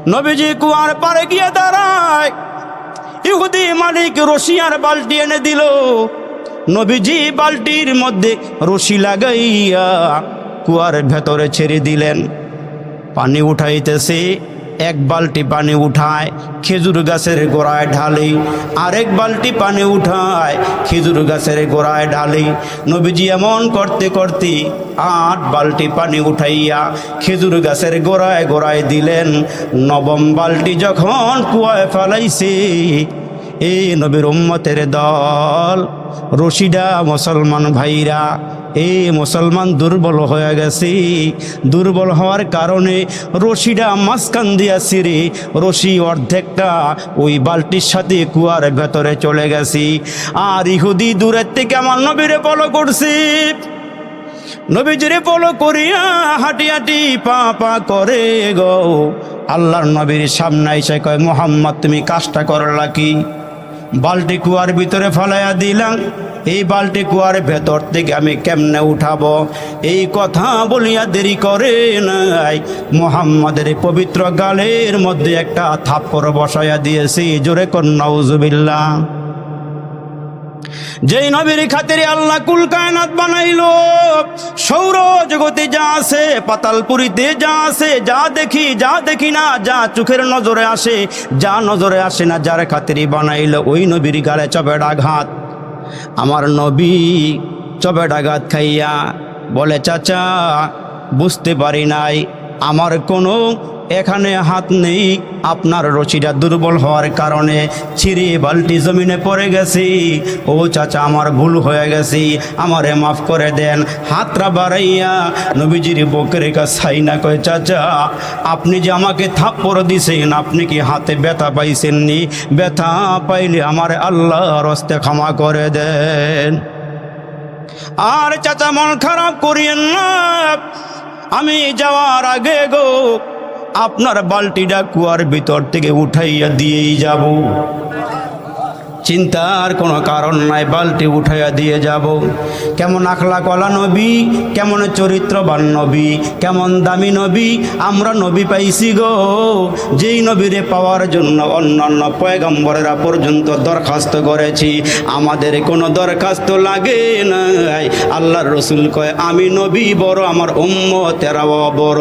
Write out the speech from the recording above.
নবীজি কুয়ার পাড়ে গিয়ে দাঁড়ায়, ইহুদি মালিক রশি আর বালতি এনে দিল। নবীজি বালতির মধ্যে রশি লাগাইয়া কুয়ার ভেতরে ছেড়ে দিলেন। পানি উঠাইতেছে, এক বালতি পানি উঠায় খেজুর গাছের গোড়ায় ঢালে, আরেক বালতি পানি উঠায় খেজুর গাছের গোড়ায় ঢালে। নবীজি এমন করতে করতে 8 বালতি পানি উঠাইয়া খেজুর গাছের গোড়ায় গোড়ায় দিলেন। নবম বালতি যখন কুয়ায় ফেলাইছে, এই নবীর উম্মতের দল, রশিদা মুসলমান ভাইরা, এই মুসলমান দুর্বল হয়ে গেছে। দুর্বল হওয়ার কারণে রশিটা মাঝখান দিয়া ছিঁড়ে রশি অর্ধেকটা ওই বালতির সাথে কুয়ার ভেতরে চলে গেছে। আর ইহুদি দূরের থেকে আমার নবীরে ফলো করছে। নবীজিরে ফলো করিয়া হাঁটি হাঁটি পা পা করে গো আল্লাহর নবীর সামনে এসে কয়, মুহাম্মদ তুমি কাজটা করলা কি? বালতি কুয়ার ভিতরে ফেলাইয়া দিলাম, এই বালতি কুয়ার ভেতর থেকে আমি কেমনে উঠাবো? এই কথা বলিয়া দেরি করে নাই, মুহাম্মাদের পবিত্র গালের মধ্যে একটা থাপ্পড় বসাইয়া দিয়েছি। জোরে কোন নাউজুবিল্লাহ। যেই নবীর খাতিরে আল্লাহ কুল কায়নাত বানাইলো, সৌর জগতে যা আছে, পাতালপুরীতে যা আছে, যা দেখি যা দেখি না, যা চোখের নজরে আসে, যা নজরে আসে না, যার খাতিরে বানাইলো ওই নবীর গালে চপেট আঘাত। আমার নবী চপেট আঘাত খাইয়া বলে, চাচা বুঝতে পারি নাই, আমার কোনো এখানে হাত নেই, আপনার রশিটা দুর্বল হওয়ার কারণে ছিঁড়ে বালতি জমিনে পড়ে গেছি। ও চাচা আমার ভুল হয়ে গেছি, আমারে মাফ করে দেন। হাতটা বাড়াইয়া নবীজির বুকের কাছে ছাইনা কয়, চাচা আপনি যে আমাকে থাপ্পড় দিছেন, আপনি কি হাতে ব্যথা পাইছেননি? ব্যথা পাইলে আমার আল্লাহর হস্তে ক্ষমা করে দেন। আর চাচা মন খারাপ করিয়েন না, আমি যাওয়ার আগে গো আপনার বালতিটা কুয়ার ভিতর থেকে উঠাইয়া দিয়েই যাব। চিন্তার কোনো কারণ নাই, বালতি উঠাইয়া দিয়ে যাব। কেমন আখলাকওয়ালা নবী, কেমন চরিত্রবান নবী, কেমন দামি নবী আমরা নবী পাইছি গো, যেই নবীরে পাওয়ার জন্য অন্যান্য পয়গম্বরেরা পর্যন্ত দরখাস্ত করেছি, আমাদের কোনো দরখাস্ত লাগে নাই। আল্লাহর রসুল কয়, আমি নবী বড়, আমার উম্মতেরাও বড়।